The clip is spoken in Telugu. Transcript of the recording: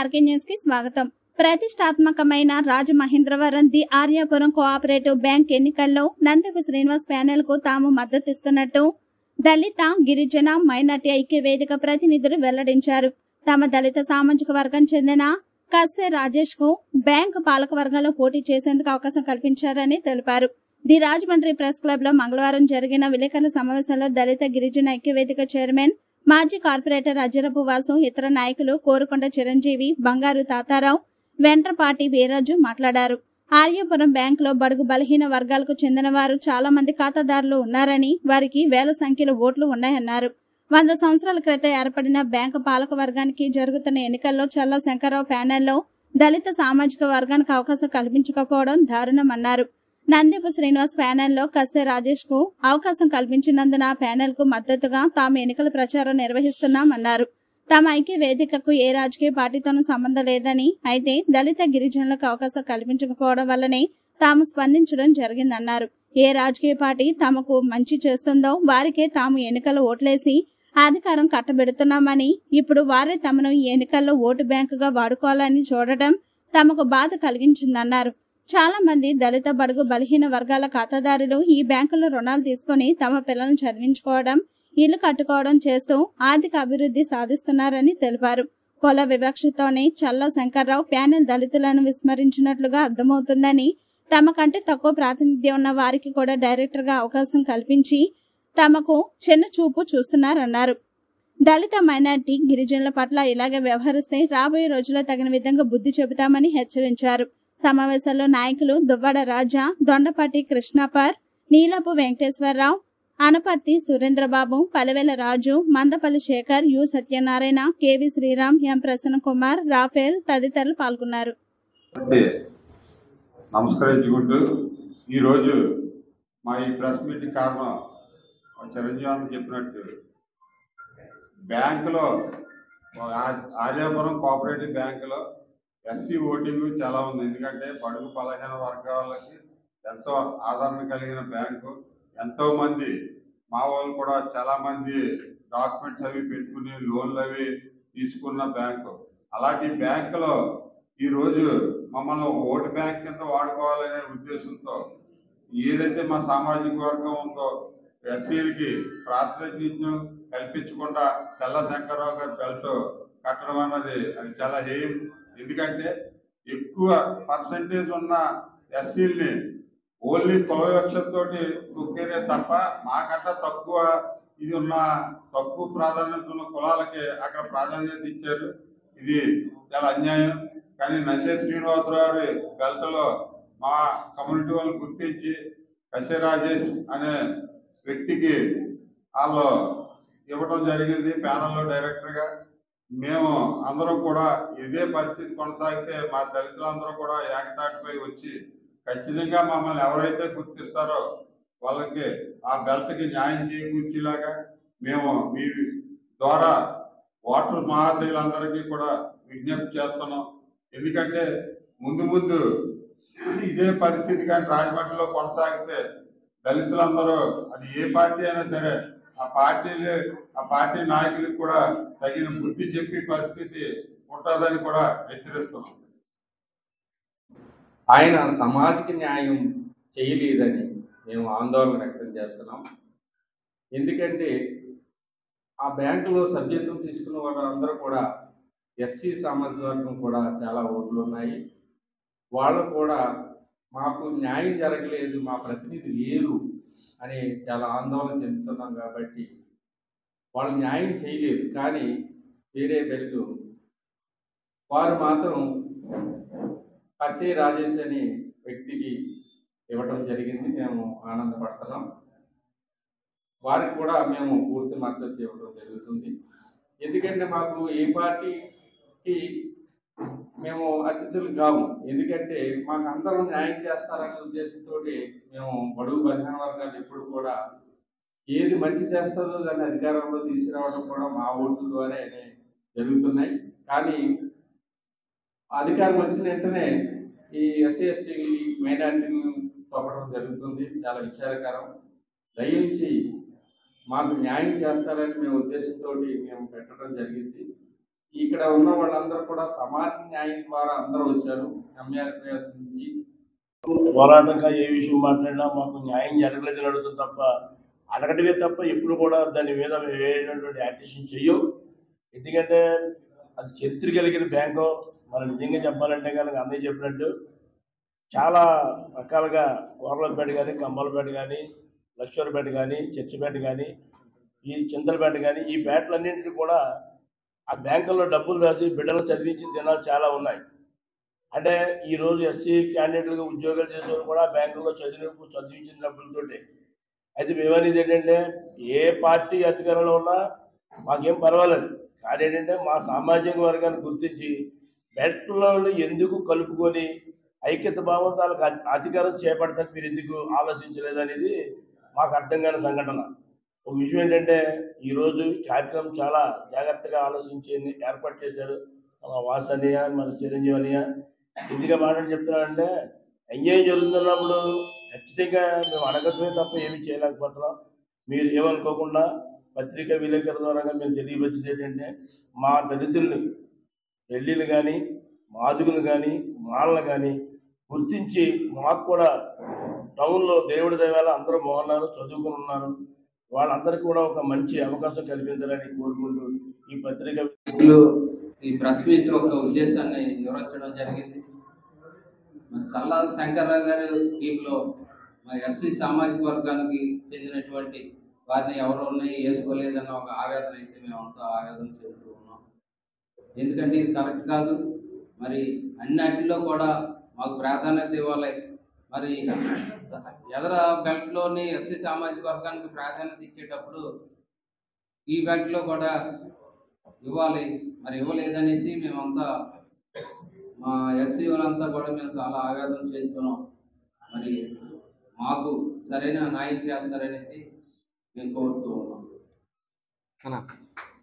ఆర్కే న్యూస్ కి స్వాగతం. ప్రతిష్టాత్మకమైన Rajamahendravaram the Aryapuram cooperative bank ఎన్నికల్లో నందిప శ్రీనివాస్ ప్యానెల్ కు తాము మద్దతిస్తున్నట్టు దళిత గిరిజన మైనార్టీ ఐక్య వేదిక ప్రతినిధులు వెల్లడించారు. తమ దళిత సామాజిక వర్గం చెందిన కస్సే రాజేష్ కు బ్యాంకు పాలకవర్గంలో పోటీ చేసేందుకు అవకాశం కల్పించారని తెలిపారు. ది రాజమండ్రి ప్రెస్ క్లబ్ లో మంగళవారం జరిగిన విలేకరుల సమావేశంలో దళిత గిరిజన ఐక్య వేదిక చైర్మన్ మాజీ కార్పొరేటర్ అజ్జరపు వాసు, ఇతర నాయకులు కోరుకొండ చిరంజీవి, బంగారు తాతారావు, వెంట్రపాటి వీరాజు మాట్లాడారు. ఆర్యాపురం బ్యాంకులో బడుగు బలహీన వర్గాలకు చెందిన వారు చాలా మంది ఖాతాదారులు ఉన్నారని, వారికి వేల సంఖ్యలో ఓట్లు ఉన్నాయన్నారు. 100 సంవత్సరాల క్రితం ఏర్పడిన బ్యాంకు పాలక వర్గానికి జరుగుతున్న ఎన్నికల్లో చల్లా శంకర్రావు ప్యానెల్లో దళిత సామాజిక వర్గానికి అవకాశం కల్పించకపోవడం దారుణమన్నారు. నందిప శ్రీనివాస్ ప్యానెల్లో కస్సే రాజేష్ కు అవకాశం కల్పించినందున ప్యానెల్ కు మద్దతుగా తాము ఎన్నికల ప్రచారం నిర్వహిస్తున్నామన్నారు. తమ ఐక్య వేదికకు ఏ రాజకీయ పార్టీతోనూ సంబంధం లేదని, అయితే దళిత గిరిజనులకు అవకాశం కల్పించకపోవడం వల్లనే తాము స్పందించడం జరిగిందన్నారు. ఏ రాజకీయ పార్టీ తమకు మంచి చేస్తుందో వారికే తాము ఎన్నికల్లో ఓట్లేసి అధికారం కట్టబెడుతున్నామని, ఇప్పుడు వారే తమను ఈ ఎన్నికల్లో ఓటు బ్యాంకుగా వాడుకోవాలని చూడటం తమకు బాధ కలిగించిందన్నారు. చాలా మంది దళిత బడుగు బలహీన వర్గాల ఖాతాదారులు ఈ బ్యాంకుల్లో రుణాలు తీసుకుని తమ పిల్లలను చదివించుకోవడం, ఇల్లు కట్టుకోవడం చేస్తూ ఆర్థిక అభివృద్ధి సాధిస్తున్నారని తెలిపారు. కుల వివక్షతోనే చల్లా శంకర్రావు ప్యానెల్ దళితులను విస్మరించినట్లుగా అర్థమవుతుందని, తమ కంటే తక్కువ ప్రాతినిధ్యం ఉన్న వారికి కూడా డైరెక్టర్ గా అవకాశం కల్పించి తమకు చిన్న చూపు చూస్తున్నారన్నారు. దళిత మైనార్టీ గిరిజనుల పట్ల ఇలాగే వ్యవహరిస్తే రాబోయే రోజుల్లో తగిన విధంగా బుద్ధి చెబుతామని హెచ్చరించారు. సమావేశంలో నాయకులు దువ్వాడ రాజా, Dondapati Krishnapar, Neelapu Venkateswararao, Anaparthi Surendrababu, Palivela Raju, Mandapalli Sekhar, U Satyanarayana, KV Sriram, M Prasanna Kumar, Raphael తదితరులు పాల్గొన్నారు. నమస్కరించుకుంటూ ఈరోజు మా ఈ ప్రెస్ మీట్ కారణం చిరంజీవి చెప్పినట్టు బ్యాంకులో ఆర్యాపురం కోఆపరేటివ్ బ్యాంకులో ఎస్సీ ఓటింగ్ చాలా ఉంది. ఎందుకంటే బడుగు బలహీన వర్గాలకి ఎంతో ఆదరణ కలిగిన బ్యాంకు. ఎంతో మంది మా వాళ్ళు కూడా చాలా మంది డాక్యుమెంట్స్ అవి పెట్టుకుని లోన్లు అవి తీసుకున్న బ్యాంకు. అలాంటి బ్యాంకులో ఈరోజు మమ్మల్ని ఒక ఓటు బ్యాంక్ కింద వాడుకోవాలనే ఉద్దేశంతో ఏదైతే మా సామాజిక వర్గం ఉందో ఎస్సీలకి ప్రాతినిధ్యం కల్పించకుండా చల్లా శంకర్రావు గారి బెల్ట్ కట్టడం అన్నది అది చాలా హేయం. ఎందుకంటే ఎక్కువ పర్సంటేజ్ ఉన్న ఎస్సీల్ని ఓన్లీ కుల వివక్షతో తొక్కేరే తప్ప మాకంటే తక్కువ ఇది ఉన్న తక్కువ ప్రాధాన్యత ఉన్న కులాలకి అక్కడ ప్రాధాన్యత ఇచ్చారు. ఇది చాలా అన్యాయం. కానీ నందిప శ్రీనివాసరావు గారి బెల్ట్లో మా కమ్యూనిటీ వాళ్ళు గుర్తించి కస్సే రాజేష్ అనే వ్యక్తికి వాళ్ళు ఇవ్వడం జరిగింది ప్యానల్లో డైరెక్టర్గా. మేము అందరం కూడా ఇదే పరిస్థితి కొనసాగితే మా దళితులందరూ కూడా ఏకతాటిపై వచ్చి ఖచ్చితంగా మమ్మల్ని ఎవరైతే గుర్తిస్తారో వాళ్ళకి ఆ బెల్ట్కి న్యాయం చేకూర్చేలాగా మేము మీ ద్వారా ఓటర్ మహాశయులందరికీ కూడా విజ్ఞప్తి చేస్తున్నాం. ఎందుకంటే ముందు ఇదే పరిస్థితి కానీ రాజమండ్రిలో కొనసాగితే దళితులందరూ అది ఏ పార్టీ అయినా సరే ఆ పార్టీ నాయకులకు కూడా తగిన బుద్ధి చెప్పి పరిస్థితి ఉంటుందని కూడా హెచ్చరిస్తున్నాం. ఆయన సామాజిక న్యాయం చేయలేదని మేము ఆందోళన వ్యక్తం చేస్తున్నాం. ఎందుకంటే ఆ బ్యాంకులో సభ్యత్వం తీసుకున్న వాళ్ళందరూ కూడా ఎస్సీ సామాజిక వర్గం కూడా చాలా ఓట్లు ఉన్నాయి. వాళ్ళు కూడా మాకు న్యాయం జరగలేదు, మా ప్రతినిధి లేరు అని చాలా ఆందోళన చెందుతున్నాం. కాబట్టి వాళ్ళు న్యాయం చేయలేదు. కానీ వేరే బెల్ట్ వారు మాత్రం కస్సే రాజేష్ అనే వ్యక్తికి ఇవ్వటం జరిగింది. మేము ఆనందపడుతున్నాం. వారికి కూడా మేము పూర్తి మద్దతు ఇవ్వడం జరుగుతుంది. ఎందుకంటే మాకు ఏ పార్టీకి మేము అతిథులు కావు. ఎందుకంటే మాకు అందరూ న్యాయం చేస్తారనే ఉద్దేశంతో మేము బడుగు బలహీన వర్గాలు ఎప్పుడు కూడా ఏది మంచి చేస్తుందో దాన్ని అధికారంలో తీసుకురావడం కూడా మా ఓట్ల ద్వారానే జరుగుతున్నాయి. కానీ అధికారం వచ్చిన వెంటనే ఈ ఎస్సీ ఎస్టీ మైనార్టీని తొక్కడం జరుగుతుంది. చాలా విచారకరం. దయించి మాకు న్యాయం చేస్తారని మేము ఉద్దేశంతో మేము పెట్టడం జరిగింది. ఇక్కడ ఉన్న వాళ్ళందరూ కూడా సమాజ న్యాయం ద్వారా అందరూ వచ్చారు. ఎంఆర్పిఎస్ నుంచి పోరాటంగా ఏ విషయం మాట్లాడినా మాకు న్యాయం జరగలేదని అడుగుతుంది తప్ప, అడగటమే తప్ప ఎప్పుడు కూడా దాని మీద మేము వేయనటువంటి యాక్టిషన్ చెయ్యం. ఎందుకంటే అది చరిత్ర కలిగిన బ్యాంకు. మనం నిజంగా చెప్పాలంటే కనుక అన్నయ్య చెప్పినట్టు చాలా రకాలుగా కోర్లపేట కానీ, కంబాలపేట కానీ, లక్ష్మీపేట కానీ, చర్చిపేట కానీ, ఈ చింతలపేట కానీ, ఈ పేటలన్నింటినీ కూడా ఆ బ్యాంకుల్లో డబ్బులు రాసి బిడ్డలు చదివించిన దినాలు చాలా ఉన్నాయి. అంటే ఈరోజు ఎస్సీ క్యాండిడేట్లుగా ఉద్యోగాలు చేసేవాళ్ళు కూడా బ్యాంకుల్లో చదివించిన డబ్బులతోటి. అయితే మేమనేది ఏంటంటే ఏ పార్టీ అధికారంలో ఉన్నా మాకేం పర్వాలేదు, కానీ ఏంటంటే మా సామాజిక వర్గాన్ని గుర్తించి బ్యాంకుల్లో ఎందుకు కలుపుకొని ఐక్యత భావంతో వాళ్ళకి అధికారం చేపడతానికి మీరు ఎందుకు ఆలోచించలేదనేది మాకు అర్థం కాని సంఘటన. ఒక విషయం ఏంటంటే ఈరోజు కార్యక్రమం చాలా జాగ్రత్తగా ఆలోచించి ఏర్పాటు చేశారు మన వాసనీయ, మన చిరంజీవి అనియ. ఎందుకు మాట్లాడి చెప్తున్నానంటే ఎంజాయ్ జరుగుతున్నప్పుడు ఖచ్చితంగా మేము అడగటమే తప్ప ఏమీ చేయలేకపోతున్నాం. మీరు ఏమనుకోకుండా పత్రికా విలేకరుల ద్వారా మేము తెలియవచ్చేది ఏంటంటే మా దళితుల్ని, రెల్లీలు కానీ, మాదిగులు కానీ, మాలలు కానీ గుర్తించి మాకు కూడా టౌన్లో దేవుడి దయవల్ల అందరూ బాగున్నారు, చదువుకుని ఉన్నారు, వాళ్ళందరికీ కూడా ఒక మంచి అవకాశం కల్పించాలని కోరుకుంటూ ఈ పత్రిక ఈ ప్రెస్ మీట్ ఒక ఉద్దేశాన్ని నిర్వహించడం జరిగింది. మరి సల్లాల శంకర్రావు గారి టీంలో మరి ఎస్సీ సామాజిక వర్గానికి చెందినటువంటి వారిని ఎవరు వేసుకోలేదన్న ఒక ఆవేదన అయితే మేమంతా ఆవేదన చెందుతూ ఉన్నాం. ఎందుకంటే ఇది కరెక్ట్ కాదు. మరి అన్నిటిలో కూడా మాకు ప్రాధాన్యత ఇవ్వాలి. మరి ఎదర బెల్ట్లోని ఎస్సీ సామాజిక వర్గానికి ప్రాధాన్యత ఇచ్చేటప్పుడు ఈ బెల్ట్లో కూడా ఇవ్వాలి. మరి ఇవ్వలేదనేసి మేమంతా మా ఎస్సీ వాళ్ళంతా కూడా మేము చాలా ఆవేదన చేస్తున్నాం. మరి మాకు సరైన న్యాయం చేస్తారనేసి మేము కోరుతూ ఉన్నాం.